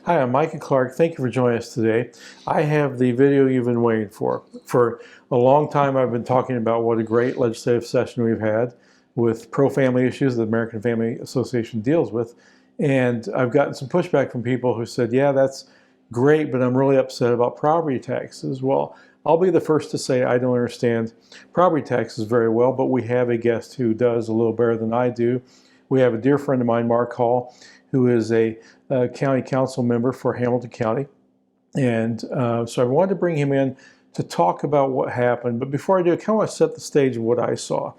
Hi, I'm Micah Clark. Thank you for joining us today. I have the video you've been waiting for. For a long time, I've been talking about what a great legislative session we've had with pro-family issues that the American Family Association deals with. And I've gotten some pushback from people who said, yeah, that's great, but I'm really upset about property taxes. Well, I'll be the first to say I don't understand property taxes very well, but we have a guest who does a little better than I do. We have a dear friend of mine, Mark Hall, who is a county council member for Hamilton County. And so I wanted to bring him in to talk about what happened. But before I do, I kind of want to set the stage of what I saw.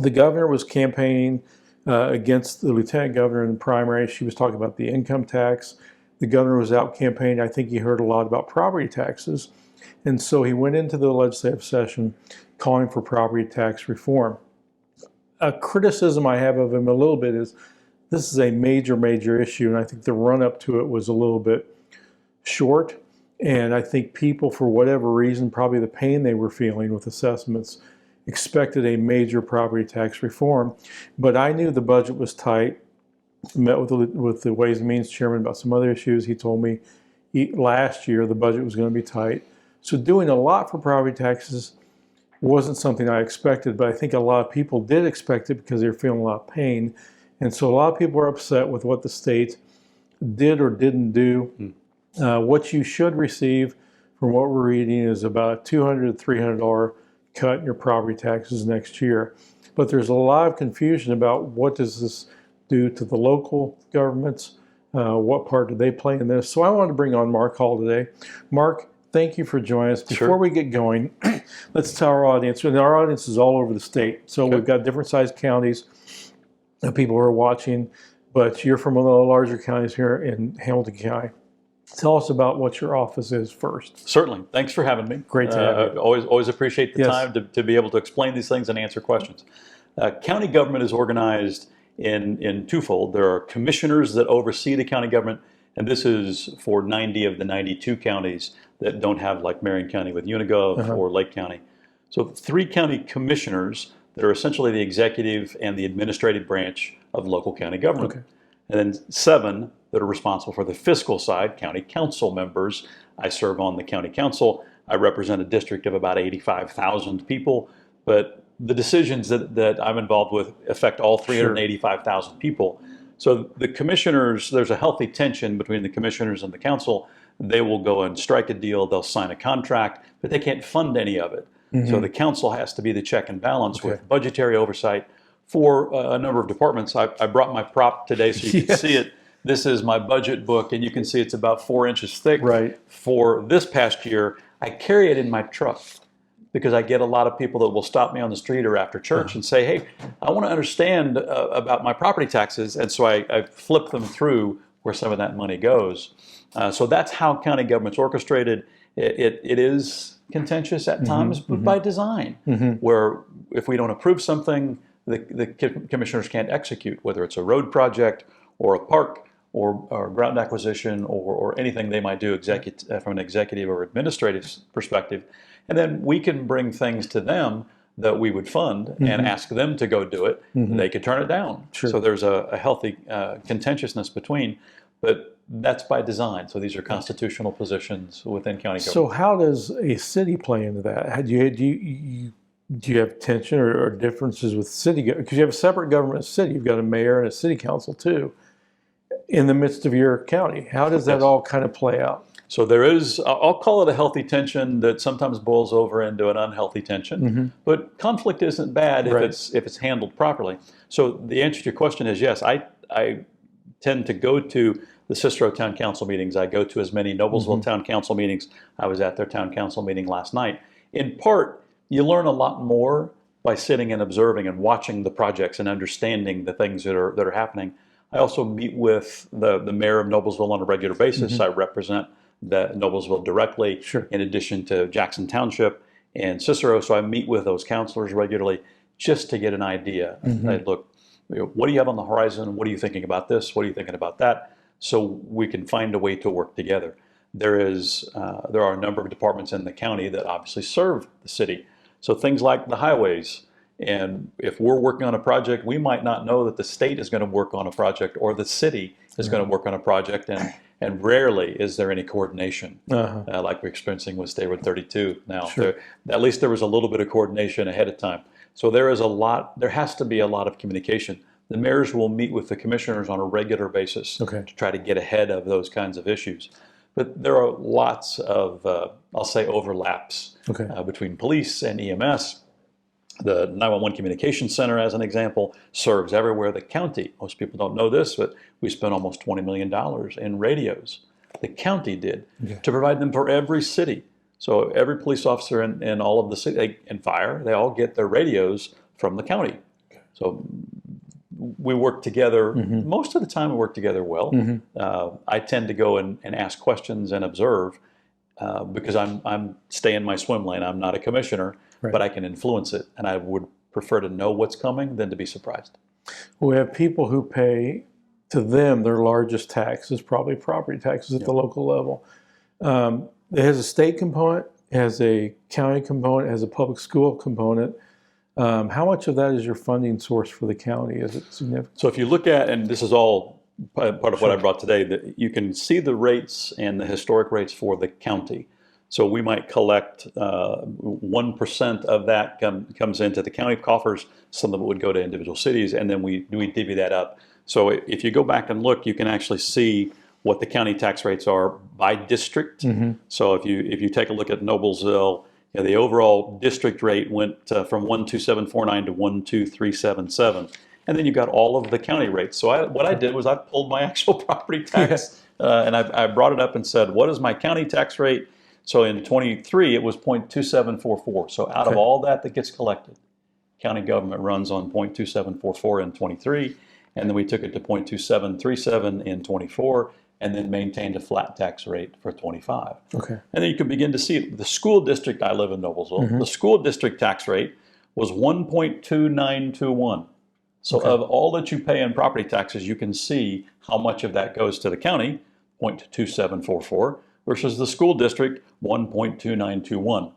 The governor was campaigning against the lieutenant governor in the primary. She was talking about the income tax. The governor was out campaigning. I think he heard a lot about property taxes. And so he went into the legislative session calling for property tax reform. A criticism I have of him a little bit is this is a major, major issue, and I think the run-up to it was a little bit short, and I think people, for whatever reason, probably the pain they were feeling with assessments, expected a major property tax reform. But I knew the budget was tight. Met with the Ways and Means chairman about some other issues. He told me last year the budget was going to be tight. So doing a lot for property taxes wasn't something I expected, but I think a lot of people did expect it because they were feeling a lot of pain. And so a lot of people are upset with what the state did or didn't do. What you should receive from what we're reading is about a $200 to $300 cut in your property taxes next year. But there's a lot of confusion about what does this do to the local governments, what part do they play in this. So I wanted to bring on Mark Hall today. Mark, thank you for joining us. Before we get going, let's tell our audience, and our audience is all over the state. So we've got different sized counties. People who are watching, but you're from one of the larger counties here in Hamilton County. Tell us about what your office is first. Certainly. Thanks for having me. Great to have you. Always appreciate the time to be able to explain these things and answer questions. County government is organized in twofold. There are commissioners that oversee the county government, and this is for 90 of the 92 counties that don't have, like Marion County with Unigov or Lake County. So 3 county commissioners that are essentially the executive and the administrative branch of local county government. And then 7 that are responsible for the fiscal side, county council members. I serve on the county council. I represent a district of about 85,000 people, but the decisions that I'm involved with affect all 385,000 people. So the commissioners, there's a healthy tension between the commissioners and the council. They will go and strike a deal, they'll sign a contract, but they can't fund any of it. So the council has to be the check and balance with budgetary oversight for a number of departments. I brought my prop today so you can see it. This is my budget book, and you can see it's about 4 inches thick. For this past year, I carry it in my truck because I get a lot of people that will stop me on the street or after church and say, hey, I want to understand about my property taxes. And so I flip them through where some of that money goes. So that's how county government's orchestrated. It is contentious at times, but by design, where if we don't approve something, the commissioners can't execute, whether it's a road project or a park or ground acquisition or anything they might do from an executive or administrative perspective. And then we can bring things to them that we would fund and ask them to go do it. They could turn it down. So there's a healthy contentiousness between, but that's by design. So these are constitutional positions within county government. So how does a city play into that? Do you have tension or differences with city? Because you have a separate government city. You've got a mayor and a city council too in the midst of your county. How does that all kind of play out? So there is, I'll call it a healthy tension that sometimes boils over into an unhealthy tension. But conflict isn't bad if it's handled properly. So the answer to your question is yes. I tend to go to the Cicero Town Council meetings. I go to as many Noblesville Town Council meetings. I was at their Town Council meeting last night. In part, you learn a lot more by sitting and observing and watching the projects and understanding the things that are happening. I also meet with the mayor of Noblesville on a regular basis. I represent the Noblesville directly, in addition to Jackson Township and Cicero. So I meet with those councilors regularly just to get an idea. I look, what do you have on the horizon? What are you thinking about this? What are you thinking about that? So we can find a way to work together. There are a number of departments in the county that obviously serve the city. So things like the highways, and if we're working on a project, we might not know that the state is going to work on a project or the city is going to work on a project. And rarely is there any coordination, Uh-huh. like we're experiencing with State Road 32 now. Sure. At least there was a little bit of coordination ahead of time. So there has to be a lot of communication. The mayors will meet with the commissioners on a regular basis Okay. to try to get ahead of those kinds of issues. But there are lots of, I'll say, overlaps Okay. between police and EMS. The 911 Communications Center, as an example, serves everywhere. The county, most people don't know this, but we spent almost $20 million in radios. The county did to provide them for every city. So every police officer in all of the city and fire, they all get their radios from the county. So we work together. Most of the time we work together well. I tend to go and ask questions and observe because I'm stay in my swim lane. I'm not a commissioner, but I can influence it. And I would prefer to know what's coming than to be surprised. We have people who pay, to them, their largest tax is probably property taxes at the local level. It has a state component, it has a county component, it has a public school component. How much of that is your funding source for the county? Is it significant? So if you look at, and this is all part of what I brought today, that you can see the rates and the historic rates for the county. So we might collect 1% of that comes into the county coffers. Some of it would go to individual cities, and then we divvy that up. So if you go back and look, you can actually see what the county tax rates are by district. So if you take a look at Noblesville, the overall district rate went from 12749 to 12377, and then you got all of the county rates. So what I did was I pulled my actual property tax and I brought it up and said, what is my county tax rate? So in 23, it was 0.2744. So out of all that gets collected, county government runs on 0.2744 in 23, and then we took it to 0.2737 in 24, and then maintained a flat tax rate for 25. Okay. And then you can begin to see it. The school district, I live in Noblesville, the school district tax rate was 1.2921. So of all that you pay in property taxes, you can see how much of that goes to the county, 0.2744, versus the school district, 1.2921.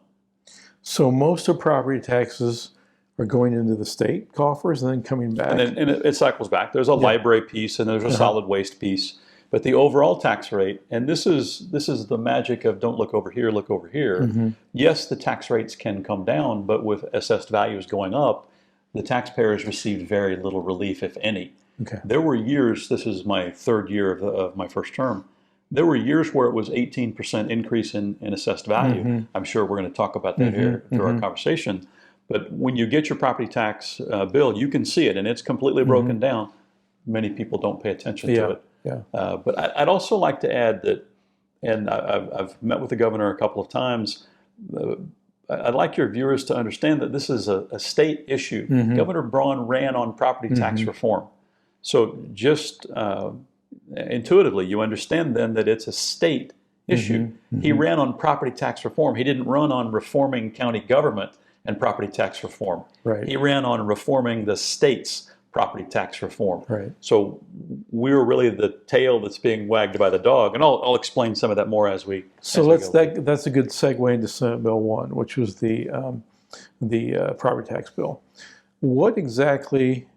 So most of property taxes are going into the state coffers and then coming back. And then it cycles back. There's a library piece and there's a solid waste piece. But the overall tax rate, and this is the magic of don't look over here, look over here. Yes, the tax rates can come down, but with assessed values going up, the taxpayers received very little relief, if any. Okay. There were years, this is my third year of my first term, there were years where it was 18% increase in assessed value. I'm sure we're going to talk about that here through our conversation. But when you get your property tax bill, you can see it, and it's completely broken down. Many people don't pay attention to it. But I'd also like to add that, and I've met with the governor a couple of times, I'd like your viewers to understand that this is a state issue. Governor Braun ran on property tax reform. So just intuitively, you understand then that it's a state issue. He ran on property tax reform. He didn't run on reforming county government and property tax reform. He ran on reforming the state's property tax reform. So we're really the tail that's being wagged by the dog, and I'll explain some of that more as we. So that's a good segue into Senate Bill 1, which was the property tax bill. What exactly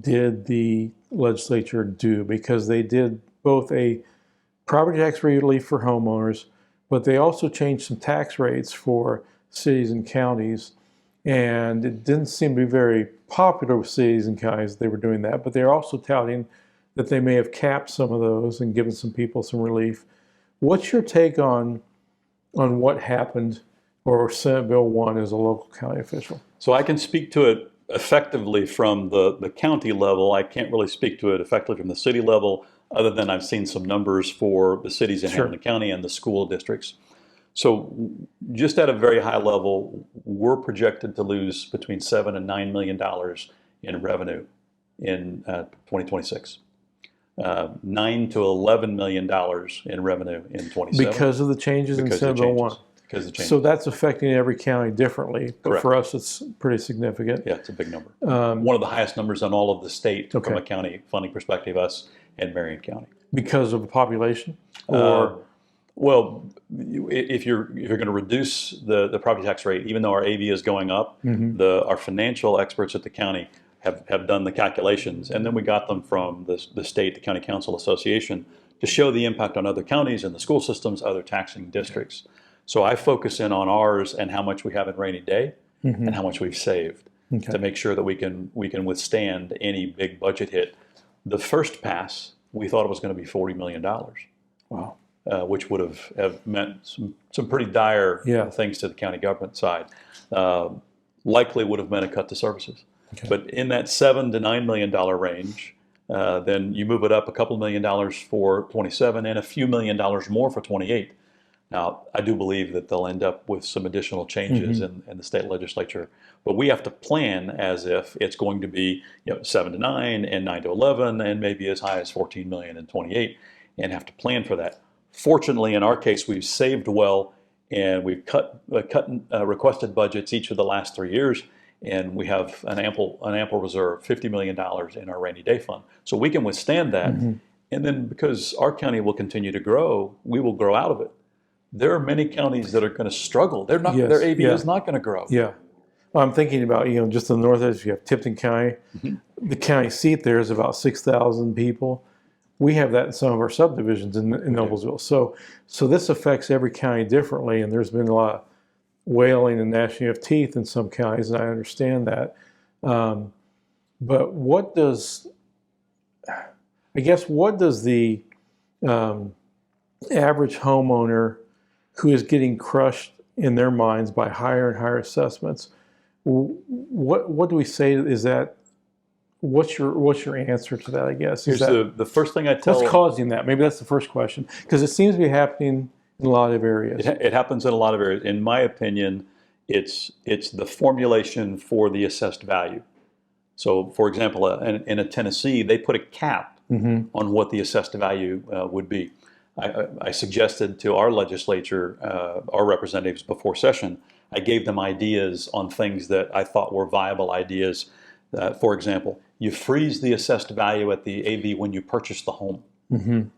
did the legislature do? Because they did both a property tax relief for homeowners, but they also changed some tax rates for cities and counties. And it didn't seem to be very popular with cities and counties. They were doing that, but they're also touting that they may have capped some of those and given some people some relief. What's your take on what happened, or Senate Bill 1 as a local county official? So I can speak to it effectively from the county level. I can't really speak to it effectively from the city level, other than I've seen some numbers for the cities in Hamilton County and the school districts. So just at a very high level, we're projected to lose between $7 and $9 million in revenue in 2026. $9 to $11 million in revenue in 27. Because of the changes in Senate Bill 1. Because of the changes. So that's affecting every county differently, but Correct. For us it's pretty significant. Yeah, it's a big number. One of the highest numbers in all of the state from a county funding perspective, us and Marion County. Because of the population? Or well, if you're going to reduce the property tax rate, even though our AV is going up, our financial experts at the county have done the calculations, and then we got them from the state, the County Council Association, to show the impact on other counties and the school systems, other taxing districts. So I focus in on ours and how much we have in rainy day and how much we've saved to make sure that we can withstand any big budget hit. The first pass, we thought it was going to be $40 million. Wow. Which would have meant some pretty dire things to the county government side. Likely would have meant a cut to services. Okay. But in that $7 to $9 million range, then you move it up a couple $1 million for 27 and a few $1 million more for 28. Now, I do believe that they'll end up with some additional changes in the state legislature, but we have to plan as if it's going to be 7 to 9 and 9 to 11 and maybe as high as 14 million and 28, and have to plan for that. Fortunately, in our case, we've saved well, and we've cut requested budgets each of the last 3 years, and we have an ample reserve, $50 million in our rainy day fund, so we can withstand that. And then because our county will continue to grow, we will grow out of it. There are many counties that are going to struggle. They're not. Their AV is not going to grow. Yeah. Well, I'm thinking about, just in the north edge, you have Tipton County. The county seat there is about 6,000 people. We have that in some of our subdivisions in Noblesville. So this affects every county differently, and there's been a lot of wailing and gnashing of teeth in some counties, and I understand that. But what does the average homeowner who is getting crushed in their minds by higher and higher assessments, what do we say is that? What's your answer to that, I guess? Here's the first thing I tell... What's causing that? Maybe that's the first question, because it seems to be happening in a lot of areas. It happens in a lot of areas. In my opinion, it's the formulation for the assessed value. So, for example, in a Tennessee, they put a cap on what the assessed value would be. I suggested to our legislature, our representatives before session, I gave them ideas on things that I thought were viable ideas. For example, you freeze the assessed value at the AV when you purchase the home.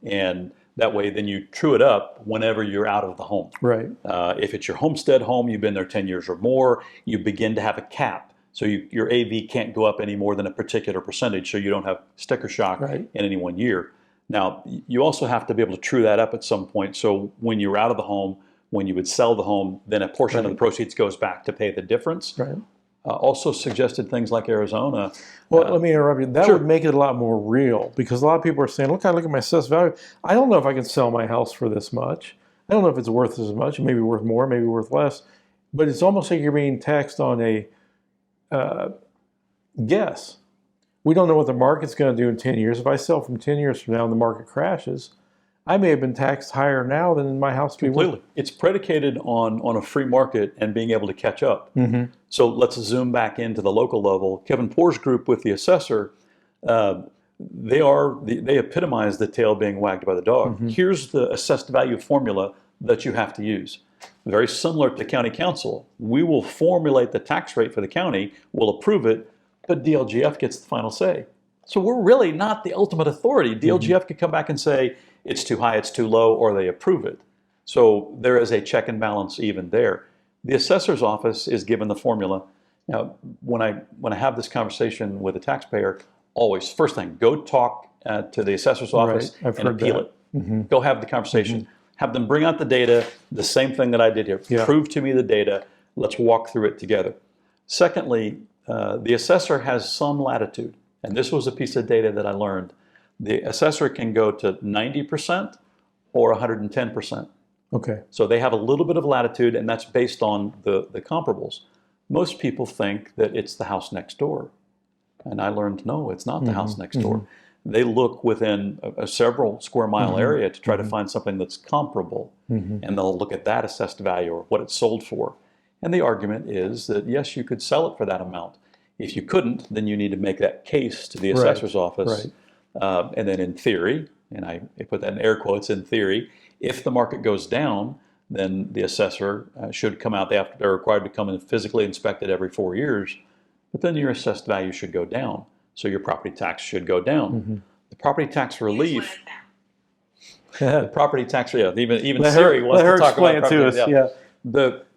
And that way, then you true it up whenever you're out of the home. Right. If it's your homestead home, you've been there 10 years or more, you begin to have a cap. So your AV can't go up any more than a particular percentage, so you don't have sticker shock in any one year. Now, you also have to be able to true that up at some point. So when you're out of the home, when you would sell the home, then a portion of the proceeds goes back to pay the difference. Right. Also suggested things like Arizona. Well, let me interrupt you. That would make it a lot more real, because a lot of people are saying, look at my assessed value. I don't know if I can sell my house for this much. I don't know if it's worth as much. It may be worth more, maybe worth less. But it's almost like you're being taxed on a guess. We don't know what the market's going to do in 10 years. If I sell from 10 years from now and the market crashes, I may have been taxed higher now than my house would be worth. It's predicated on a free market and being able to catch up. So let's zoom back into the local level. Kevin Poor's group with the assessor, they epitomize the tail being wagged by the dog. Here's the assessed value formula that you have to use. Very similar to county council. We will formulate the tax rate for the county, we'll approve it, but DLGF gets the final say. So we're really not the ultimate authority. DLGF could come back and say, it's too high, it's too low, or they approve it. So there is a check and balance even there. The assessor's office is given the formula. Now, when I have this conversation with a taxpayer, always, first thing, go talk to the assessor's office and appeal it. Go have the conversation. Have them bring out the data, the same thing that I did here. Prove to me the data. Let's walk through it together. Secondly, the assessor has some latitude. And this was a piece of data that I learned. The assessor can go to 90% or 110%. Okay. So they have a little bit of latitude, and that's based on the comparables. Most people think that it's the house next door. And I learned, no, it's not the house next door. They look within a several square mile area to try to find something that's comparable. And they'll look at that assessed value or what it's sold for. And the argument is that, yes, you could sell it for that amount. If you couldn't, then you need to make that case to the assessor's office. And then in theory, and I put that in air quotes, in theory, if the market goes down, then the assessor should come out. They're required to come and physically inspect it every 4 years. But then your assessed value should go down. So your property tax should go down. The property tax relief, the property tax, even Siri wants to talk about property.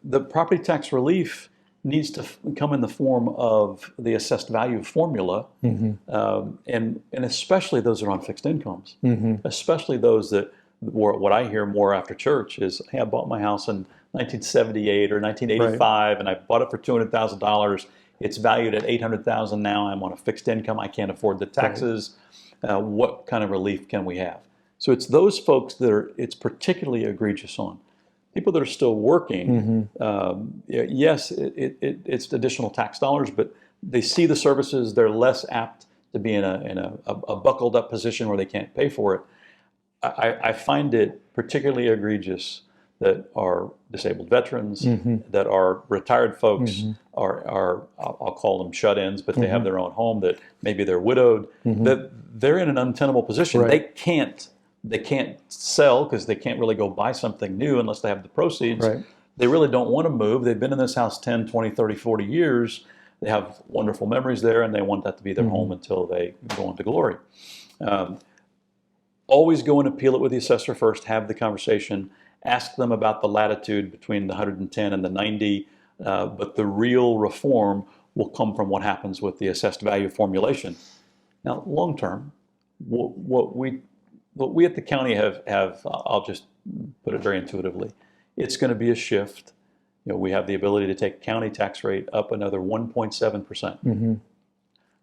The property tax relief needs to come in the form of the assessed value formula, and especially those that are on fixed incomes, especially those that, what I hear more after church is, hey, I bought my house in 1978 or 1985, and I bought it for $200,000. It's valued at $800,000 now. I'm on a fixed income. I can't afford the taxes. What kind of relief can we have? So it's those folks that it's particularly egregious on. People that are still working, yes, it's additional tax dollars, but they see the services. They're less apt to be in a buckled up position where they can't pay for it. I find it particularly egregious that are disabled veterans, that are retired folks, are I'll call them shut-ins, but they have their own home, that maybe they're widowed, that they're in an untenable position. Right. They can't sell because they can't really go buy something new unless they have the proceeds. Right. They really don't want to move. They've been in this house 10, 20, 30, 40 years. They have wonderful memories there, and they want that to be their home until they go on to glory. Always go and appeal it with the assessor first, have the conversation, ask them about the latitude between the 110 and the 90, but the real reform will come from what happens with the assessed value formulation. Now, long term, what we at the county have, I'll just put it very intuitively, it's going to be a shift. We have the ability to take county tax rate up another 1.7%.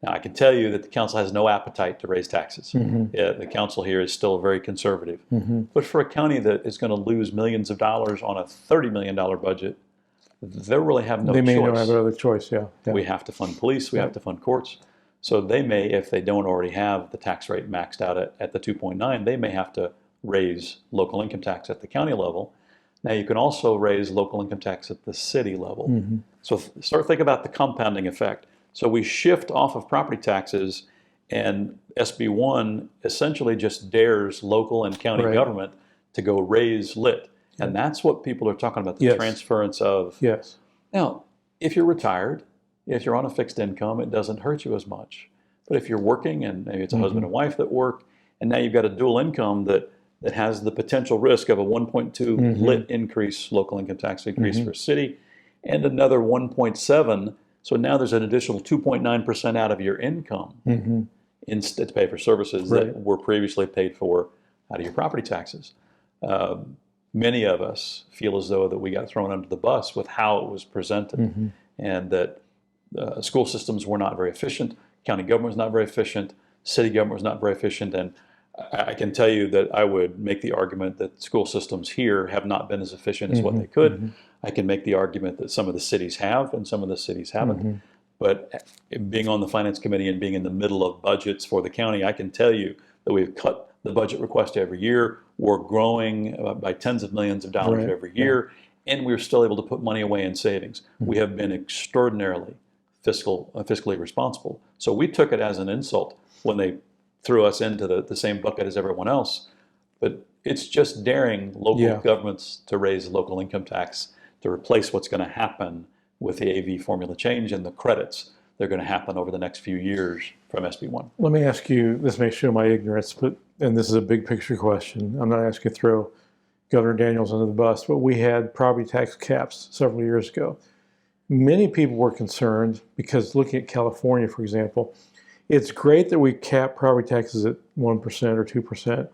Now, I can tell you that the council has no appetite to raise taxes. The council here is still very conservative. But for a county that is going to lose millions of dollars on a $30 million budget, they really have no choice. They may not have another choice, yeah. We have to fund police, we have to fund courts. So they may, if they don't already have the tax rate maxed out at the 2.9, they may have to raise local income tax at the county level. Now, you can also raise local income tax at the city level. So start thinking about the compounding effect. So we shift off of property taxes, and SB 1 essentially just dares local and county government to go raise lit. And that's what people are talking about, the transference of. Now, if you're retired, if you're on a fixed income, it doesn't hurt you as much. But if you're working, and maybe it's a husband and wife that work, and now you've got a dual income that has the potential risk of a 1.2 lit increase, local income tax increase for city, and another 1.7. So now there's an additional 2.9% out of your income instead to pay for services that were previously paid for out of your property taxes. Many of us feel as though that we got thrown under the bus with how it was presented, and that school systems were not very efficient, county government was not very efficient, city government was not very efficient, and I can tell you that I would make the argument that school systems here have not been as efficient as what they could. I can make the argument that some of the cities have and some of the cities haven't. But being on the finance committee and being in the middle of budgets for the county, I can tell you that we've cut the budget request every year. We're growing by tens of millions of dollars every year, and we're still able to put money away in savings. We have been extraordinarily fiscally responsible. So we took it as an insult when they threw us into the same bucket as everyone else. But it's just daring local governments to raise local income tax to replace what's going to happen with the AV formula change and the credits that are going to happen over the next few years from SB 1. Let me ask you, this may show my ignorance, and this is a big picture question. I'm not asking to throw Governor Daniels under the bus, but we had property tax caps several years ago. Many people were concerned because looking at California, for example, it's great that we cap property taxes at 1% or 2%,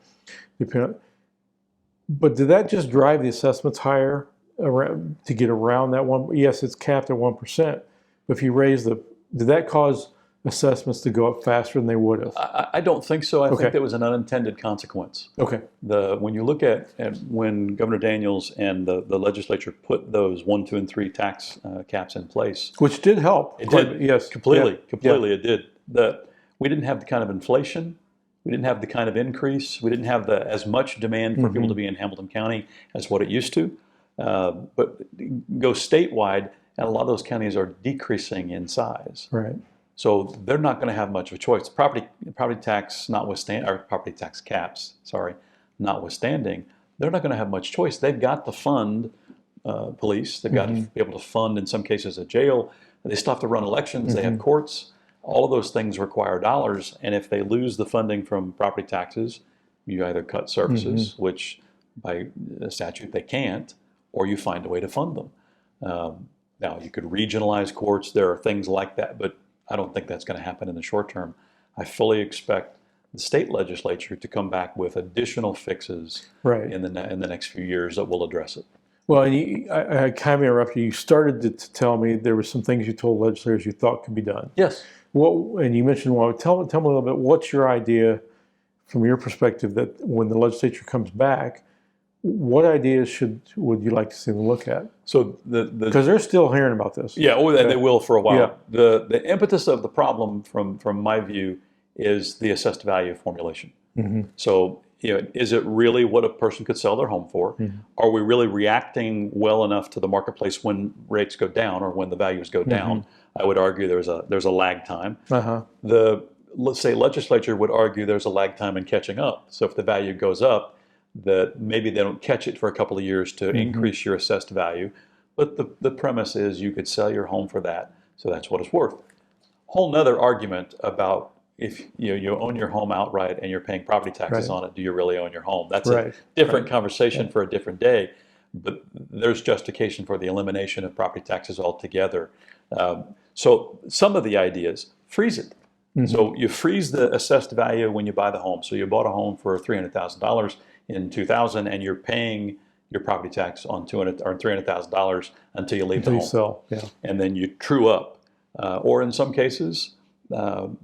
but did that just drive the assessments higher to get around that one? Yes, it's capped at 1%, but if you raise did that cause assessments to go up faster than they would have? I don't think so. I think that was an unintended consequence. When you look at when Governor Daniels and the legislature put those 1, 2, and 3 tax caps in place, which did help. It did, yes, completely. It did. We didn't have the kind of inflation. We didn't have the kind of increase. We didn't have as much demand for people to be in Hamilton County as what it used to. But go statewide, and a lot of those counties are decreasing in size. So they're not going to have much of a choice. Property tax notwithstanding, or property tax caps, notwithstanding, they're not going to have much choice. They've got to fund police. They've got to be able to fund, in some cases, a jail. They still have to run elections. They have courts. All of those things require dollars. And if they lose the funding from property taxes, you either cut services, which by statute they can't, or you find a way to fund them. Now, you could regionalize courts. There are things like that, but I don't think that's going to happen in the short term. I fully expect the state legislature to come back with additional fixes Right. in the next few years that will address it. Well, and I kind of interrupt you. You started to tell me there were some things you told legislators you thought could be done. Yes. And you mentioned one. Tell me a little bit. What's your idea, from your perspective, that when the legislature comes back, what ideas would you like to see them look at? So because they're still hearing about this. Yeah, they will for a while. Yeah. The impetus of the problem, from my view, is the assessed value formulation. Mm-hmm. So, is it really what a person could sell their home for? Mm-hmm. Are we really reacting well enough to the marketplace when rates go down or when the values go down? I would argue there's a lag time. Let's say legislature would argue there's a lag time in catching up. So if the value goes up, that maybe they don't catch it for a couple of years to increase your assessed value. But the premise is you could sell your home for that, so that's what it's worth. Whole nother argument about if you own your home outright and you're paying property taxes on it, do you really own your home? That's a different conversation for a different day, but there's justification for the elimination of property taxes altogether. So some of the ideas, freeze it. So you freeze the assessed value when you buy the home. So you bought a home for $300,000 in 2000 and you're paying your property tax on $300,000 until you leave the home. You sell, and then you true up. Or in some cases,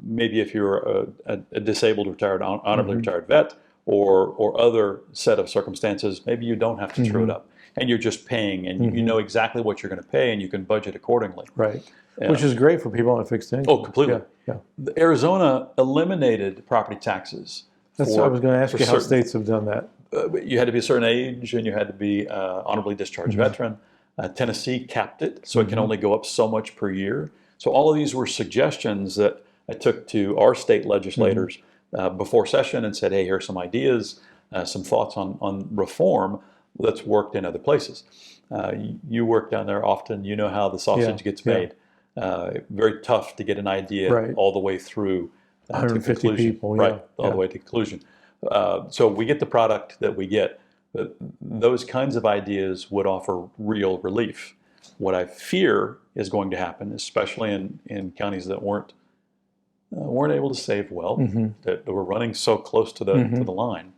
maybe if you're a disabled, retired, honorably retired vet, or other set of circumstances, maybe you don't have to true it up, and you're just paying, and you know exactly what you're going to pay, and you can budget accordingly. Right, which is great for people on a fixed income. Oh, completely. Arizona eliminated property taxes. I was going to ask you how states have done that. You had to be a certain age, and you had to be honorably discharged veteran. Tennessee capped it, so it can only go up so much per year. So all of these were suggestions that I took to our state legislators before session and said, hey, here's some ideas, some thoughts on reform that's worked in other places. You work down there often. You know how the sausage gets made. Very tough to get an idea all the way through 150 people. All the way to conclusion. So we get the product that we get. But those kinds of ideas would offer real relief. What I fear is going to happen, especially in counties that weren't able to save well, that were running so close to the line,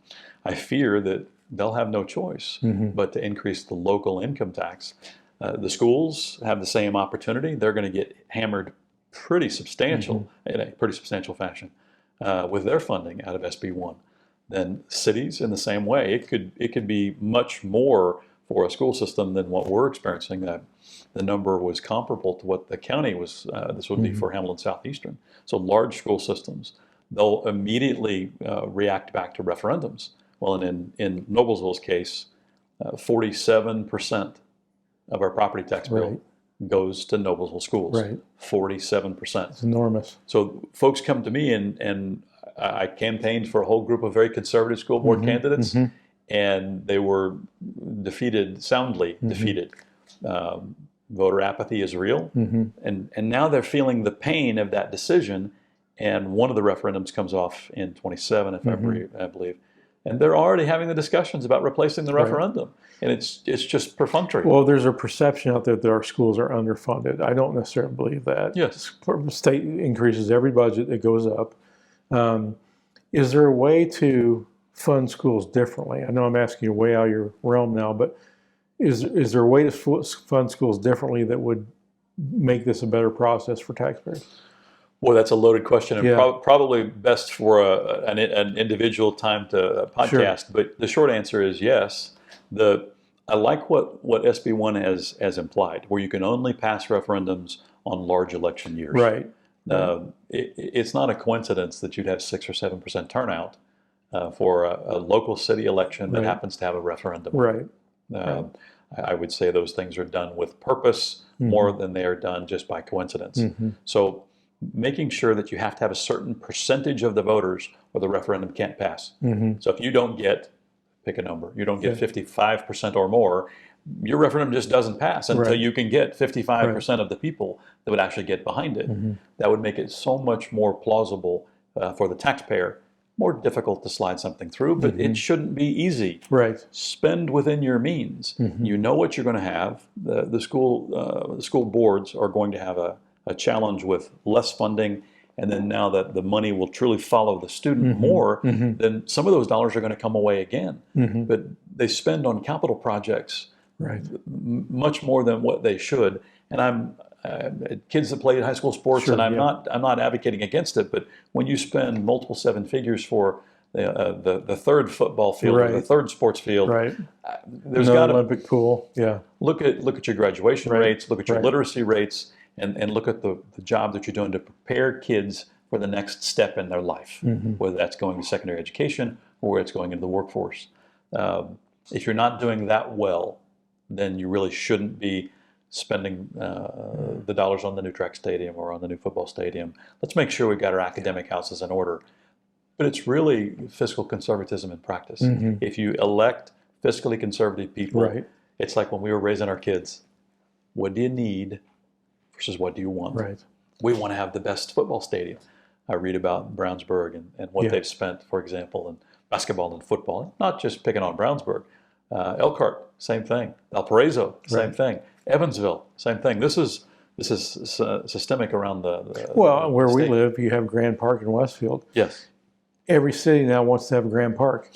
I fear that they'll have no choice but to increase the local income tax. The schools have the same opportunity. They're going to get hammered pretty substantial in a pretty substantial fashion with their funding out of SB 1. Then cities in the same way. It could be much more for a school system than what we're experiencing. The number was comparable to what the county was. This would be for Hamilton Southeastern. So large school systems, they'll immediately react back to referendums. Well, and in Noblesville's case, 47% of our property tax bill goes to Noblesville schools. 47%. It's enormous. So folks come to me and I campaigned for a whole group of very conservative school board candidates, and they were soundly defeated. Voter apathy is real, and now they're feeling the pain of that decision, and one of the referendums comes off in 27, if I believe, and they're already having the discussions about replacing the referendum, and it's just perfunctory. Well, there's a perception out there that our schools are underfunded. I don't necessarily believe that. Yes. State increases every budget, it goes up. Is there a way to fund schools differently? I know I'm asking you way out of your realm now, but is there a way to fund schools differently that would make this a better process for taxpayers? Well, that's a loaded question, and probably best for an individual time to podcast. But the short answer is yes. I like what SB 1 has implied, where you can only pass referendums on large election years. Right. It's not a coincidence that you'd have 6 or 7% turnout for a local city election that happens to have a referendum. Right. I would say those things are done with purpose more than they are done just by coincidence. So making sure that you have to have a certain percentage of the voters or the referendum can't pass. So if you don't get, pick a number, you don't get 55% or more, your referendum just doesn't pass until you can get 55% of the people that would actually get behind it. That would make it so much more plausible for the taxpayer. more difficult to slide something through, but it shouldn't be easy. Right. Spend within your means. You know what you're going to have. The school boards are going to have a challenge with less funding, and then now that the money will truly follow the student more, then some of those dollars are going to come away again. But they spend on capital projects much more than what they should. And I'm kids that play high school sports, and I'm not advocating against it. But when you spend multiple seven figures for the third football field or the third sports field, there's got to Olympic pool. Look at your graduation rates, look at your literacy rates, and look at the job that you're doing to prepare kids for the next step in their life, whether that's going to secondary education or whether it's going into the workforce. If you're not doing that well, then you really shouldn't be spending the dollars on the new track stadium or on the new football stadium. Let's make sure we've got our academic houses in order. But it's really fiscal conservatism in practice. If you elect fiscally conservative people, it's like when we were raising our kids. What do you need versus what do you want? We want to have the best football stadium. I read about Brownsburg and what they've spent, for example, in basketball and football. Not just picking on Brownsburg. Elkhart, same thing. Valparaiso, same thing. Evansville, same thing. This is systemic around the where state. we live, you have Grand Park in Westfield. Yes. Every city now wants to have a Grand Park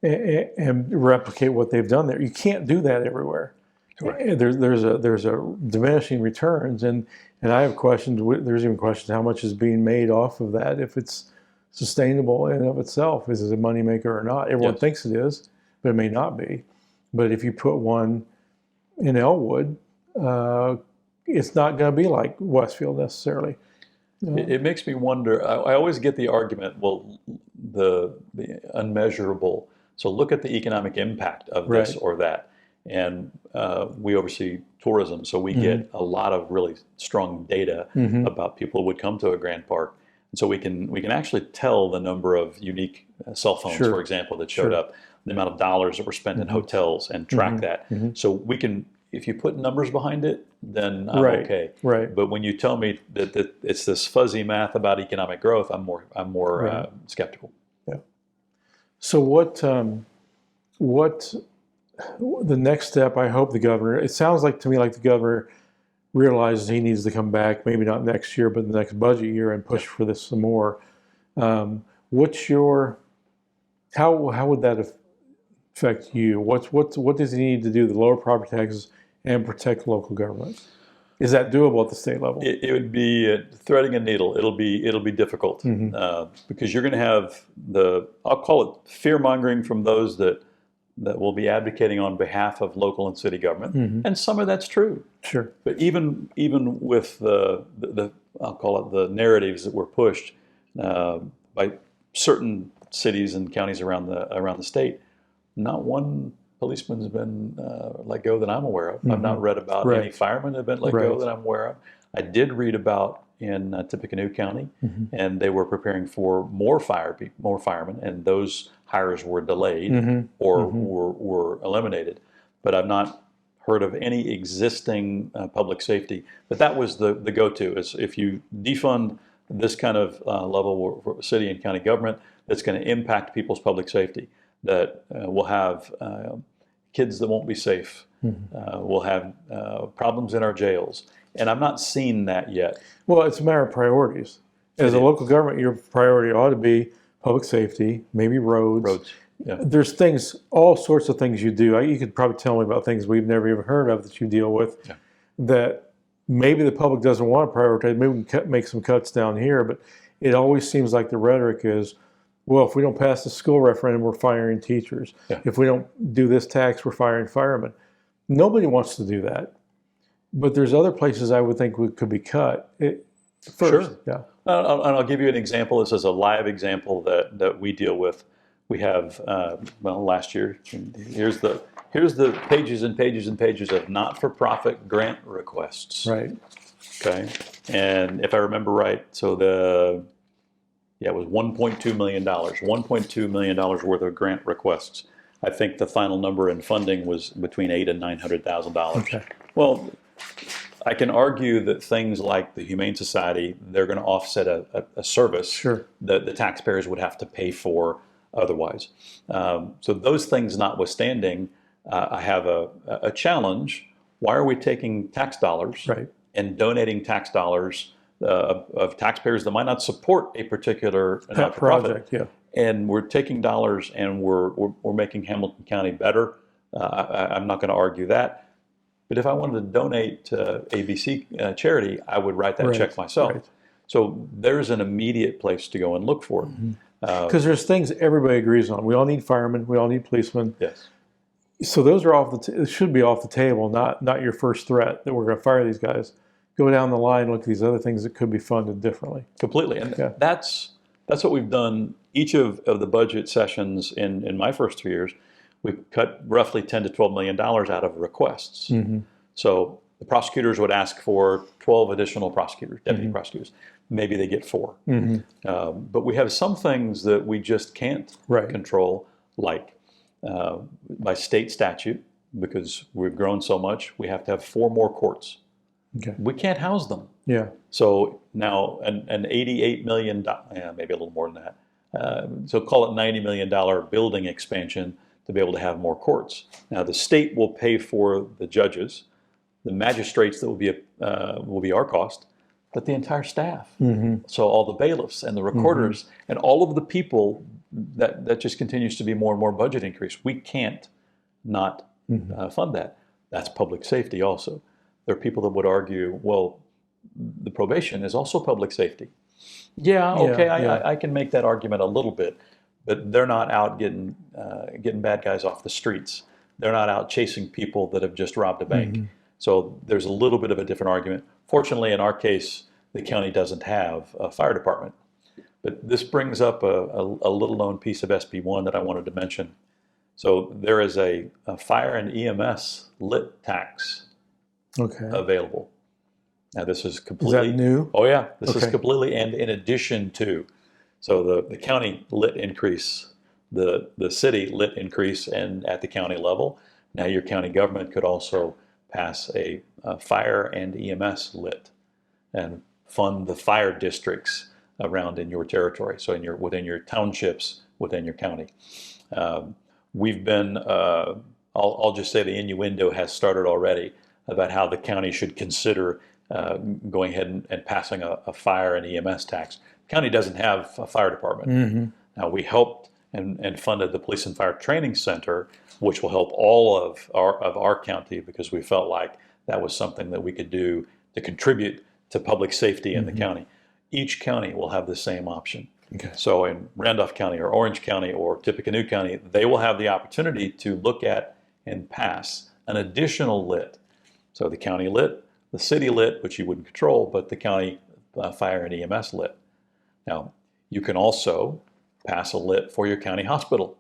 and replicate what they've done there. You can't do that everywhere. There's a diminishing returns, and I have questions. There's even questions how much is being made off of that, if it's sustainable in and of itself. Is it a moneymaker or not? Everyone thinks it is, but it may not be. But if you put one in Elwood, it's not going to be like Westfield necessarily. It makes me wonder. I always get the argument, well, the unmeasurable. So look at the economic impact of this or that. And we oversee tourism, so we get a lot of really strong data about people who would come to a Grand Park. And so we can actually tell the number of unique cell phones, for example, that showed up, the amount of dollars that were spent in hotels, and track that. So we can, if you put numbers behind it, then I'm okay. But when you tell me that it's this fuzzy math about economic growth, I'm more skeptical. So what the next step? I hope the governor. It sounds like to me like the governor realizes he needs to come back, maybe not next year, but the next budget year, and push for this some more. What's your how would that affect you? What does he need to do to lower property taxes and protect local government? Is that doable at the state level? It would be threading a needle. It'll be difficult because you're going to have I'll call it fear mongering from those that will be advocating on behalf of local and city government, and some of that's true. Sure. But even with the I'll call it the narratives that were pushed by certain cities and counties around the state, not one policeman's been let go that I'm aware of. I've not read about any firemen that have been let go that I'm aware of. I did read about in Tippecanoe County, and they were preparing for more firemen, and those hires were delayed or were eliminated. But I've not heard of any existing public safety. But that was the go-to, is if you defund this kind of level for city and county government, that's going to impact people's public safety, that will have kids that won't be safe, we'll have problems in our jails. And I'm not seeing that yet. Well, it's a matter of priorities. As a local government, your priority ought to be public safety, maybe roads. Yeah. There's things, all sorts of things you do. You could probably tell me about things we've never even heard of that you deal with that maybe the public doesn't want to prioritize. Maybe we can make some cuts down here, but it always seems like the rhetoric is, well, if we don't pass the school referendum, we're firing teachers. If we don't do this tax, we're firing firemen. Nobody wants to do that. But there's other places I would think could be cut. First, and I'll give you an example. This is a live example that we deal with. We have, last year, here's the pages and pages and pages of not-for-profit grant requests. Right. Okay. And if I remember right, so it was $1.2 million. $1.2 million worth of grant requests. I think the final number in funding was between $800,000 and $900,000. Okay. Well, I can argue that things like the Humane Society, they're going to offset a service Sure. that the taxpayers would have to pay for otherwise. So those things notwithstanding, I have a challenge. Why are we taking tax dollars Right. and donating tax dollars of taxpayers that might not support a particular Pet not-for-profit? project, yeah. And we're taking dollars and we're making Hamilton County better. I'm not going to argue that. But if I wanted to donate to ABC charity, I would write that Right, check myself. right. So there's an immediate place to go and look for it. Because there's things everybody agrees on. We all need firemen. We all need policemen. Yes. So those are it should be off the table, not your first threat that we're going to fire these guys. Go down the line, look at these other things that could be funded differently. Completely. And Yeah. that's what we've done each of the budget sessions in my first 2 years. We've cut roughly $10 to $12 million out of requests. So the prosecutors would ask for 12 additional prosecutors, deputy prosecutors. Maybe they get 4. But we have some things that we just can't Right. control, like by state statute, because we've grown so much, we have to have 4 more courts. Okay. We can't house them. Yeah. So now an $88 million, maybe a little more than that. So call it $90 million building expansion to be able to have more courts. Now the state will pay for the judges, the magistrates that will be our cost, but the entire staff. So all the bailiffs and the recorders and all of the people that just continues to be more and more budget increase. We can't not fund that. That's public safety also. There are people that would argue, well, the probation is also public safety. Yeah, okay, yeah. I can make that argument a little bit, but they're not out getting bad guys off the streets. They're not out chasing people that have just robbed a bank. So there's a little bit of a different argument. Fortunately, in our case, the county doesn't have a fire department. But this brings up a little known piece of SB1 that I wanted to mention. So there is a fire and EMS lit tax available. Now this is completely— Is that new? Oh yeah, this is Okay. completely, and in addition to. So the county lit increase, the city lit increase, and at the county level, now your county government could also pass a fire and EMS lit and fund the fire districts around in your territory, so within your townships, within your county. We've been, I'll just say the innuendo has started already about how the county should consider going ahead and passing a fire and EMS tax. The county doesn't have a fire department. Now we helped and funded the Police and Fire Training Center, which will help all of our county, because we felt like that was something that we could do to contribute to public safety in the county. Each county will have the same option. Okay. So in Randolph County or Orange County or Tippecanoe County, they will have the opportunity to look at and pass an additional lit. So the county lit, the city lit, which you wouldn't control, but the county fire and EMS lit. Now, you can also pass a lit for your county hospital.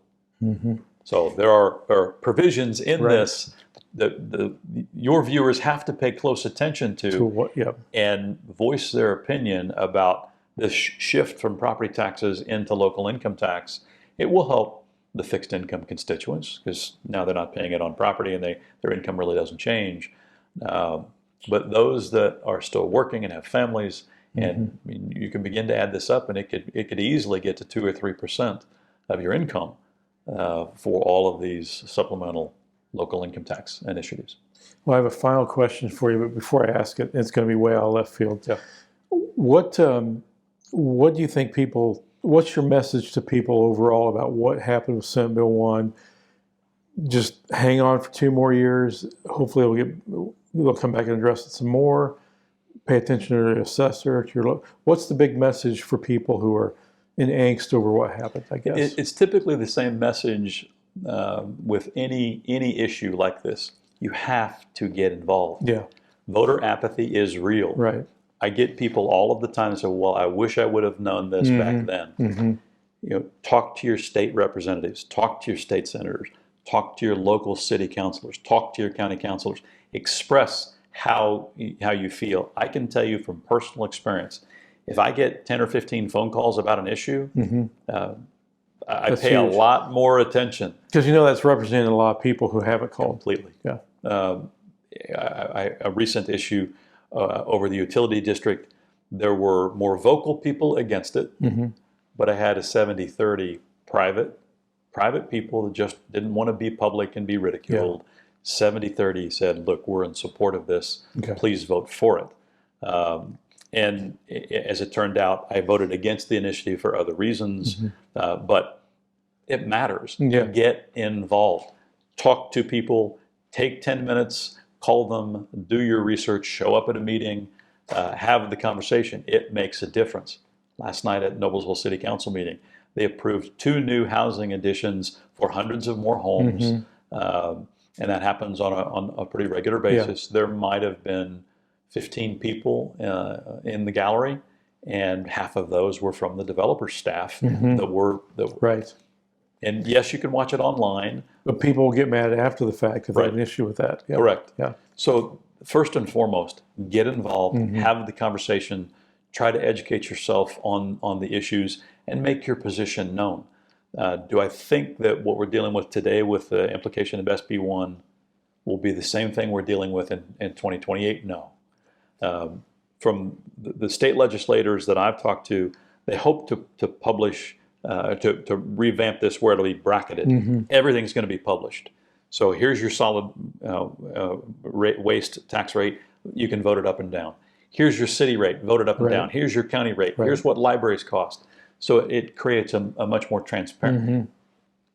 So there are provisions in this that your viewers have to pay close attention to and voice their opinion about this shift from property taxes into local income tax. It will help the fixed income constituents, because now they're not paying it on property and their income really doesn't change. But those that are still working and have families, and I mean, you can begin to add this up, and it could easily get to 2 or 3% of your income for all of these supplemental local income tax initiatives. Well, I have a final question for you, but before I ask it, it's going to be way out of left field. Yeah. What do you think what's your message to people overall about what happened with Senate Bill 1? Just hang on for 2 more years. Hopefully they'll come back and address it some more. Pay attention to the assessor. What's the big message for people who are in angst over what happened, I guess? It's typically the same message with any issue like this. You have to get involved. Yeah. Voter apathy is real. Right. I get people all of the time that say, well, I wish I would have known this back then. Talk to your state representatives, talk to your state senators, talk to your local city councilors, talk to your county councilors, express how you feel. I can tell you from personal experience, if I get 10 or 15 phone calls about an issue, I pay huge. a lot more attention. Because that's representing a lot of people who haven't called. Completely. Yeah. A recent issue over the utility district. There were more vocal people against it, but I had a 70-30 private people that just didn't want to be public and be ridiculed. 70-30 said, look, we're in support of this. Please vote for it. And as it turned out, I voted against the initiative for other reasons, but it matters. Get involved. Talk to people. Take 10 minutes. Call them. Do your research. Show up at a meeting. Have the conversation. It makes a difference. Last night at Noblesville City Council meeting, they approved 2 new housing additions for hundreds of more homes. And that happens on a pretty regular basis. There might have been 15 people in the gallery, and half of those were from the developer staff that were right. And yes, you can watch it online. But people will get mad after the fact if they had an issue with that. Correct. So first and foremost, get involved, have the conversation, try to educate yourself on the issues, and make your position known. Do I think that what we're dealing with today with the implication of SB1 will be the same thing we're dealing with in 2028? No. From the state legislators that I've talked to, they hope to publish, to revamp this where it'll be bracketed. Everything's going to be published. So here's your solid waste tax rate. You can vote it up and down. Here's your city rate, vote it up and down. Here's your county rate. Here's what libraries cost. So it creates a much more transparent.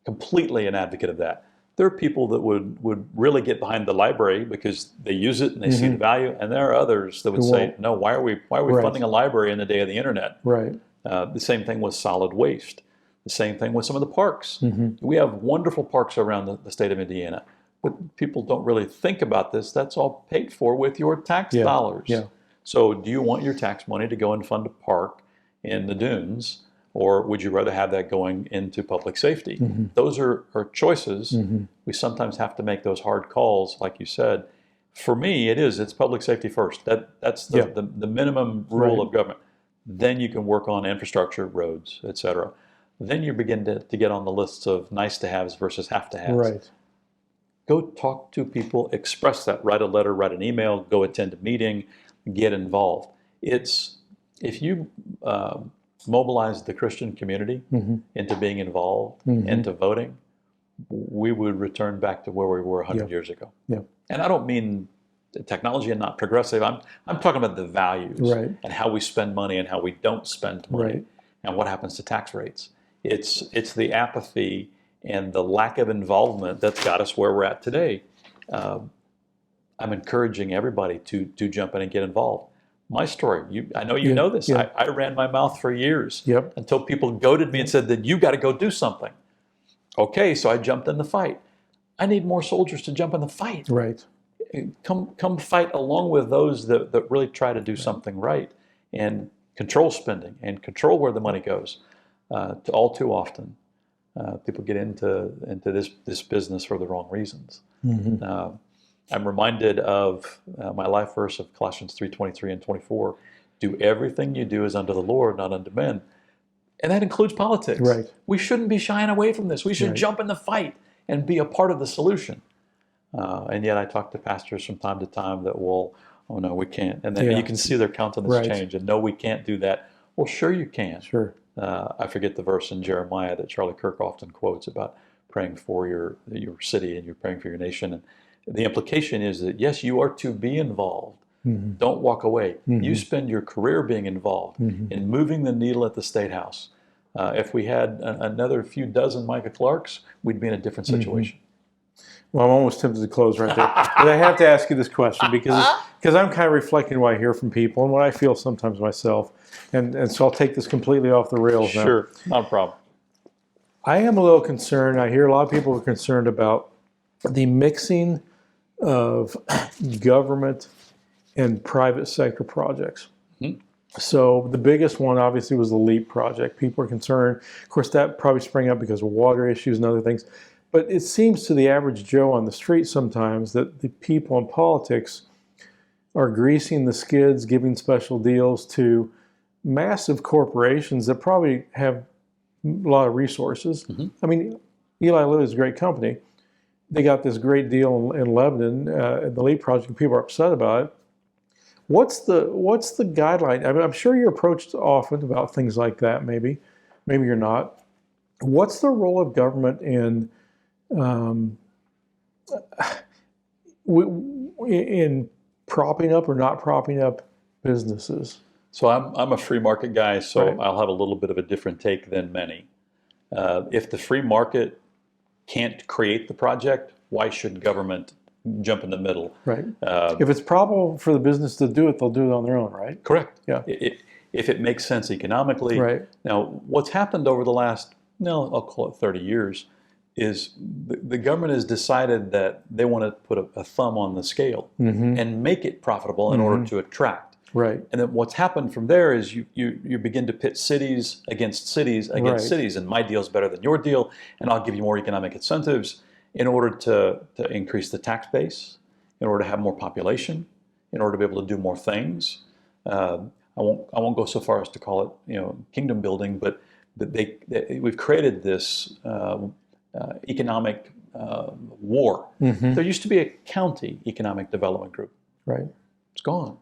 Completely an advocate of that. There are people that would really get behind the library because they use it and they see the value, and there are others that would say, no, why are we funding a library in the day of the internet? The same thing with solid waste. The same thing with some of the parks. We have wonderful parks around the state of Indiana, but people don't really think about this. That's all paid for with your tax dollars. So do you want your tax money to go and fund a park in the dunes, or would you rather have that going into public safety? Those are choices. We sometimes have to make those hard calls, like you said. For me, it's public safety first. That's the minimum rule of government. Then you can work on infrastructure, roads, et cetera. Then you begin to get on the lists of nice to haves versus have to haves. Go talk to people, express that, write a letter, write an email, go attend a meeting, get involved. If you mobilize the Christian community into being involved, into voting, we would return back to where we were 100 years ago. And I don't mean technology and not progressive. I'm talking about the values and how we spend money and how we don't spend money and what happens to tax rates. It's the apathy and the lack of involvement that's got us where we're at today. I'm encouraging everybody to jump in and get involved. My story, I know you know this. I ran my mouth for years until people goaded me and said that you got to go do something. Okay, so I jumped in the fight. I need more soldiers to jump in the fight. Come fight along with those that really try to do something right and control spending and control where the money goes. All too often, people get into this business for the wrong reasons. I'm reminded of my life verse of Colossians 3:23 and 24. Do everything you do as unto the Lord, not unto men. And that includes politics. We shouldn't be shying away from this. We should jump in the fight and be a part of the solution. And yet I talk to pastors from time to time that will, oh no, we can't. And then you can see their countenance change. And no, we can't do that. Well, sure you can. I forget the verse in Jeremiah that Charlie Kirk often quotes about praying for your city and you're praying for your nation. And the implication is that, yes, you are to be involved. Don't walk away. You spend your career being involved in moving the needle at the State House. If we had another few dozen Micah Clarks, we'd be in a different situation. Well, I'm almost tempted to close right there. But I have to ask you this question because I'm kind of reflecting what I hear from people and what I feel sometimes myself. And so I'll take this completely off the rails now. Sure, not a problem. I am a little concerned. I hear a lot of people are concerned about the mixing of government and private sector projects. So the biggest one obviously was the LEAP project. People are concerned. Of course, that probably sprang up because of water issues and other things. But it seems to the average Joe on the street sometimes that the people in politics are greasing the skids, giving special deals to massive corporations that probably have a lot of resources. I mean, Eli Lilly is a great company. They got this great deal in Lebanon, the LEAP project, and people are upset about it. What's the guideline? I mean, I'm sure you're approached often about things like that. Maybe you're not. What's the role of government in in propping up or not propping up businesses? So I'm a free market guy, so Right. I'll have a little bit of a different take than many. If the free market can't create the project, why should government jump in the middle? Right. If it's probable for the business to do it, they'll do it on their own, right? Correct. Yeah. If it makes sense economically. Right. Now, what's happened over the last, I'll call it 30 years, is the government has decided that they want to put a thumb on the scale and make it profitable in order to attract. Right. And then what's happened from there is you begin to pit cities against cities against Right. cities, and my deal's better than your deal, and I'll give you more economic incentives in order to increase the tax base, in order to have more population, in order to be able to do more things. I won't go so far as to call it kingdom building, but we've created this economic war. There used to be a county economic development group. Right. It's gone.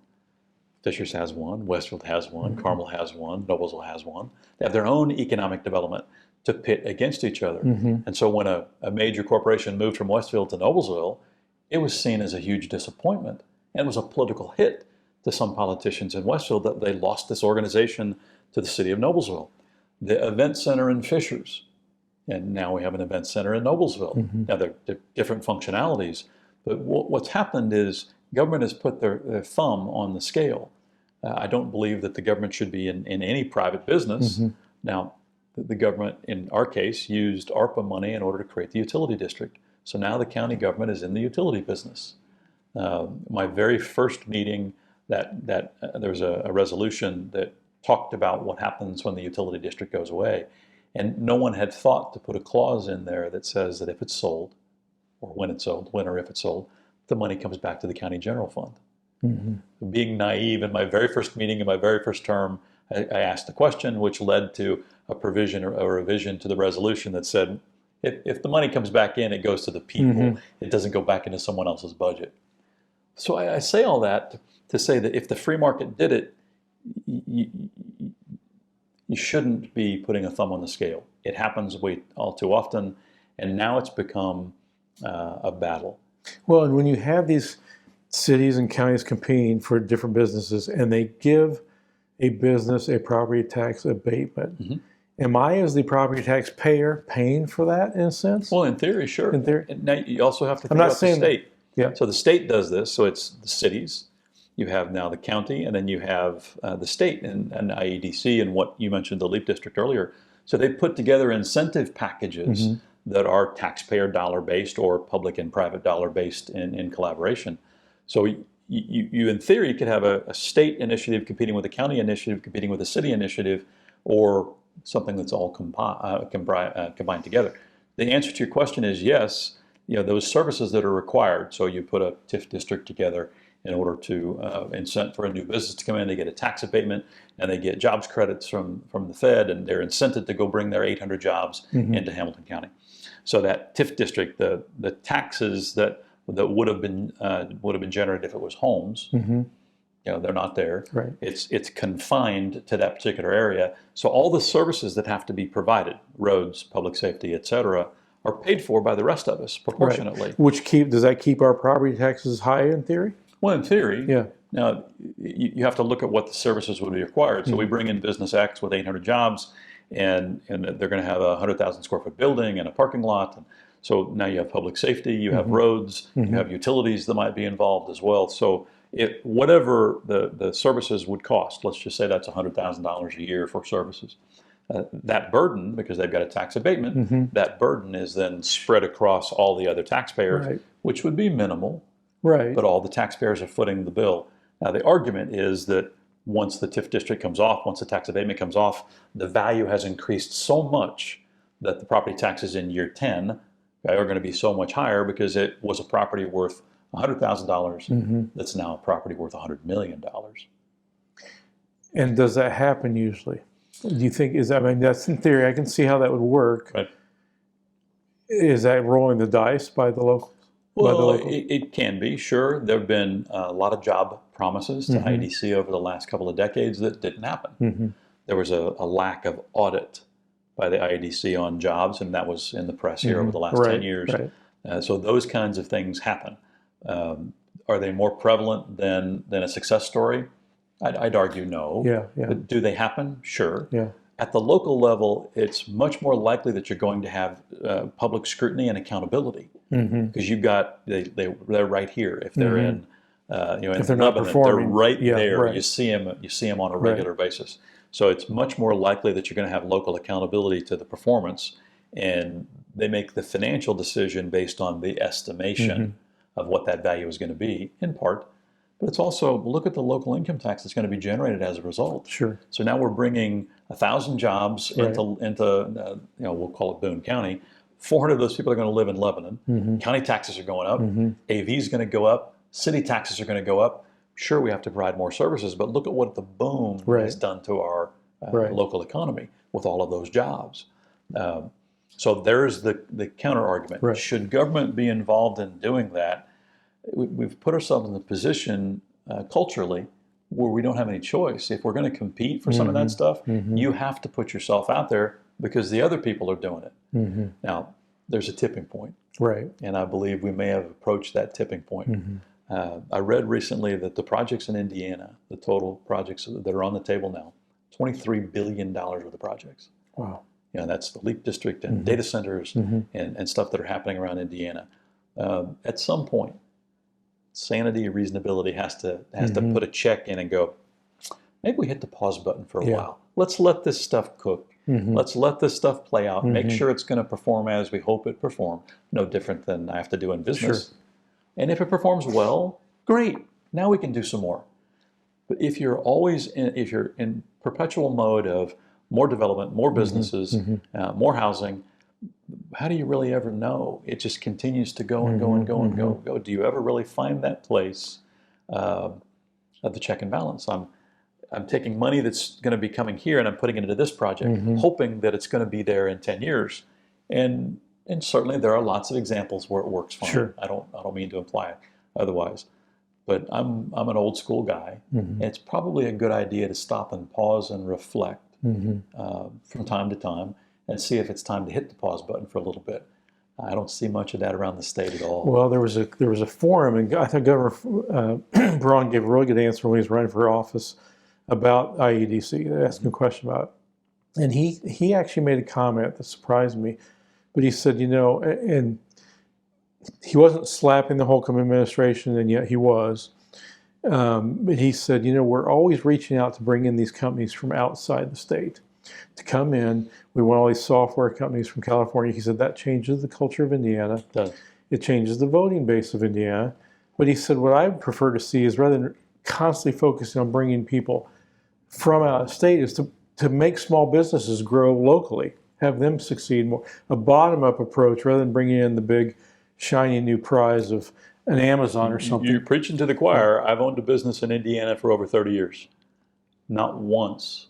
Fishers has one, Westfield has one, Carmel has one, Noblesville has one. They have their own economic development to pit against each other. And so when a major corporation moved from Westfield to Noblesville, it was seen as a huge disappointment, and it was a political hit to some politicians in Westfield that they lost this organization to the city of Noblesville. The event center in Fishers, and now we have an event center in Noblesville. Now they're different functionalities, but what's happened is government has put their thumb on the scale. I don't believe that the government should be in any private business. Now, the government, in our case, used ARPA money in order to create the utility district. So now the county government is in the utility business. My very first meeting, there was a resolution that talked about what happens when the utility district goes away. And no one had thought to put a clause in there that says that if it's sold, or when it's sold, when or if it's sold, the money comes back to the county general fund. Being naive, in my very first meeting, in my very first term, I asked the question, which led to a provision or a revision to the resolution that said, if the money comes back in, it goes to the people. It doesn't go back into someone else's budget. So I say all that to say that if the free market did it, you shouldn't be putting a thumb on the scale. It happens all too often, and now it's become a battle. Well, and when you have these cities and counties competing for different businesses, and they give a business a property tax abatement, am I, as the property tax payer, paying for that in a sense? Well, in theory, sure. In theory. And now you also have to think I'm not about the saying state. Yeah. So the state does this. So it's the cities. You have now the county, and then you have the state and IEDC and what you mentioned, the LEAP district earlier. So they put together incentive packages that are taxpayer dollar-based or public and private dollar-based in collaboration. So you in theory, could have a state initiative competing with a county initiative, competing with a city initiative, or something that's all combined together. The answer to your question is yes. Those services that are required. So you put a TIF district together in order to incent for a new business to come in. They get a tax abatement, and they get jobs credits from the Fed, and they're incented to go bring their 800 jobs into Hamilton County. So that TIF district, the taxes that would have been generated if it was homes, they're not there. Right. It's confined to that particular area. So all the services that have to be provided, roads, public safety, et cetera, are paid for by the rest of us proportionately. Right. Does that keep our property taxes high in theory? Well, in theory. Yeah. Now, you have to look at what the services would be required. So we bring in business X with 800 jobs, and they're going to have a 100,000 square foot building and a parking lot. And so now you have public safety, you have roads, you have utilities that might be involved as well. So whatever the services would cost, let's just say that's $100,000 a year for services. That burden, because they've got a tax abatement, that burden is then spread across all the other taxpayers, which would be minimal. Right. But all the taxpayers are footing the bill. Now, the argument is that once the TIF district comes off, once the tax abatement comes off, the value has increased so much that the property taxes in year 10 are going to be so much higher because it was a property worth $100,000 that's now a property worth $100 million. And does that happen usually? Do you think, that's in theory, I can see how that would work. Right. Is that rolling the dice by the locals? by the Well, local? it can be, sure. There have been a lot of job promises to IDC over the last couple of decades that didn't happen. There was a lack of audit by the IDC on jobs, and that was in the press here over the last 10 years. Right. So those kinds of things happen. Are they more prevalent than a success story? I'd argue no. Yeah. But do they happen? Sure. Yeah. At the local level, it's much more likely that you're going to have public scrutiny and accountability, because you've got they're right here. If they're in If they're in not Abatement, performing, they're right yeah, there. right. You see them on a regular basis. So it's much more likely that you're going to have local accountability to the performance, and they make the financial decision based on the estimation of what that value is going to be, in part. But it's also, look at the local income tax that's going to be generated as a result. Sure. So now we're bringing 1,000 jobs into we'll call it Boone County. 400 of those people are going to live in Lebanon. County taxes are going up. AV is going to go up. City taxes are going to go up. Sure, we have to provide more services, but look at what the boom has done to our local economy with all of those jobs. So there's the counter argument. Should government be involved in doing that? We've put ourselves in the position culturally where we don't have any choice. If we're going to compete for some of that stuff, you have to put yourself out there because the other people are doing it. Now, there's a tipping point. Right. And I believe we may have approached that tipping point. I read recently that the projects in Indiana, the total projects that are on the table now, $23 billion worth of projects. Wow. That's the Leap District and data centers and stuff that are happening around Indiana. At some point, sanity and reasonability has to put a check in and go, maybe we hit the pause button for a while. Let's let this stuff cook. Let's let this stuff play out. Make sure it's going to perform as we hope it perform. No different than I have to do in business. And if it performs well, great. Now we can do some more. But if you're in perpetual mode of more development, more businesses, more housing, how do you really ever know? It just continues to go and go and go and go and go. Do you ever really find that place of the check and balance? I'm taking money that's going to be coming here and I'm putting it into this project, hoping that it's going to be there in 10 years. And certainly there are lots of examples where it works fine. Sure. I don't mean to imply otherwise. But I'm an old school guy. And it's probably a good idea to stop and pause and reflect from time to time and see if it's time to hit the pause button for a little bit. I don't see much of that around the state at all. Well, there was a forum, and I think Governor Braun gave a really good answer when he was running for office about IEDC. They asked him a question about it. And he actually made a comment that surprised me. But he said, and he wasn't slapping the Holcomb administration, and yet he was. But he said, we're always reaching out to bring in these companies from outside the state to come in. We want all these software companies from California. He said that changes the culture of Indiana. It changes the voting base of Indiana. But he said what I would prefer to see is, rather than constantly focusing on bringing people from out of state, is to make small businesses grow locally, have them succeed more. A bottom-up approach rather than bringing in the big, shiny new prize of an Amazon or something. You're preaching to the choir. I've owned a business in Indiana for over 30 years. Not once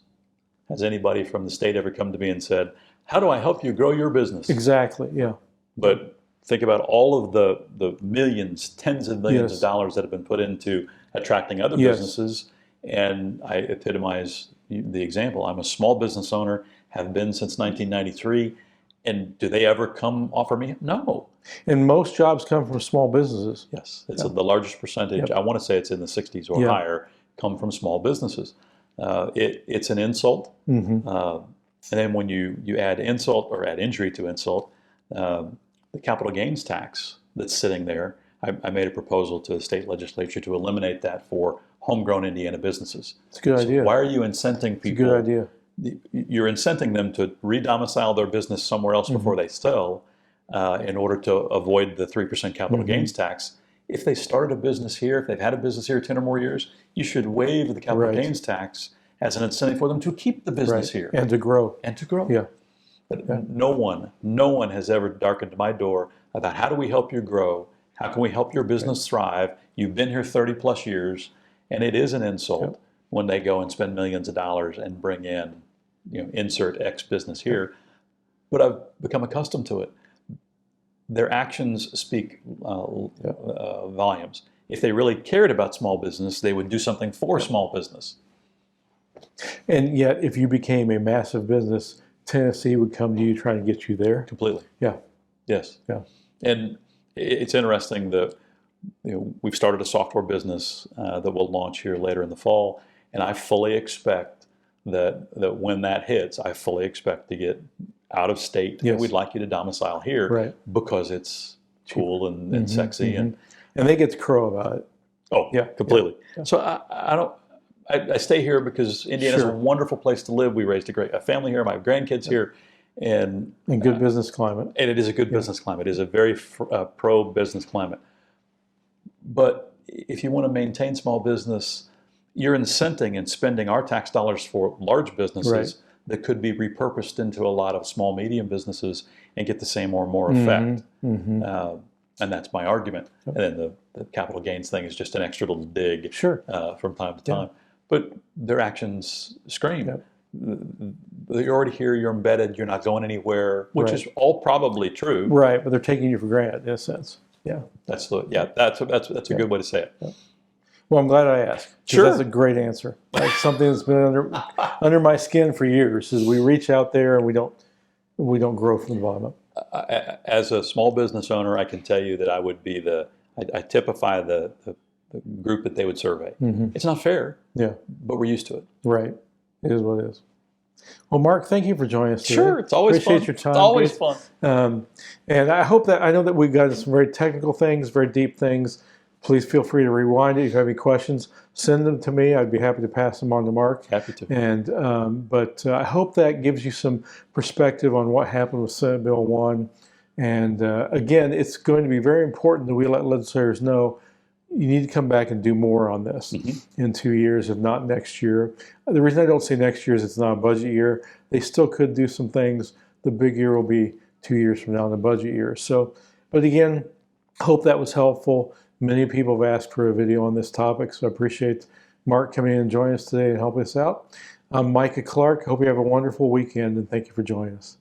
has anybody from the state ever come to me and said, how do I help you grow your business? Exactly, yeah. But think about all of the millions, tens of millions of dollars that have been put into attracting other businesses. And I epitomize the example. I'm a small business owner, have been since 1993. And do they ever come offer me? No. And most jobs come from small businesses. Yes, it's the largest percentage. I want to say it's in the 60s or higher, come from small businesses. It's an insult. And then when you add insult or add injury to insult, the capital gains tax that's sitting there, I made a proposal to the state legislature to eliminate that for homegrown Indiana businesses. It's a good idea. Why are you incenting people? It's a good idea. You're incenting them to re-domicile their business somewhere else before they sell in order to avoid the 3% capital gains tax. If they started a business here, if they've had a business here 10 or more years, you should waive the capital gains tax as an incentive for them to keep the business here. And to grow. Yeah. But no one has ever darkened my door about how do we help you grow? How can we help your business thrive? You've been here 30 plus years, and it is an insult when they go and spend millions of dollars and bring in, insert X business here. But I've become accustomed to it. their actions speak volumes. If they really cared about small business, they would do something for small business. And yet, if you became a massive business, Tennessee would come to you trying to get you there. Completely. Yeah. Yes. Yeah. And it's interesting that we've started a software business that will launch here later in the fall, and I fully expect that when that hits, I fully expect to get out of state. Yes. We'd like you to domicile here, Right. because it's cool and sexy and they get to crow about it. Oh, yeah, completely. Yeah. So I stay here because Indiana's a wonderful place to live. We raised a family here, my grandkids here, and good business climate. And it is a good business climate. It is a very pro-business climate. But if you want to maintain small business, you're incenting and spending our tax dollars for large businesses that could be repurposed into a lot of small, medium businesses and get the same or more effect. And that's my argument. And then the capital gains thing is just an extra little dig from time to time. But their actions scream. You're already here, you're embedded, you're not going anywhere, which is all probably true. Right, but they're taking you for granted in a sense. Yeah. That's a good way to say it. Yeah. Well, I'm glad I asked. Sure. That's a great answer. That's something that's been under my skin for years, is we reach out there and we don't grow from the bottom up. As a small business owner, I can tell you that I would be I typify the group that they would survey. It's not fair. Yeah. But we're used to it. Right. It is what it is. Well, Mark, thank you for joining us today. Sure, it's always Appreciate fun. your time. It's always fun. And I know that we've got some very technical things, very deep things. Please feel free to rewind it. If you have any questions, send them to me. I'd be happy to pass them on to Mark. Happy to. And but I hope that gives you some perspective on what happened with Senate Bill 1. And again, it's going to be very important that we let legislators know you need to come back and do more on this in 2 years, if not next year. The reason I don't say next year is it's not a budget year. They still could do some things. The big year will be 2 years from now in the budget year. So, but again, hope that was helpful. Many people have asked for a video on this topic, so I appreciate Mark coming in and joining us today and helping us out. I'm Micah Clark. Hope you have a wonderful weekend, and thank you for joining us.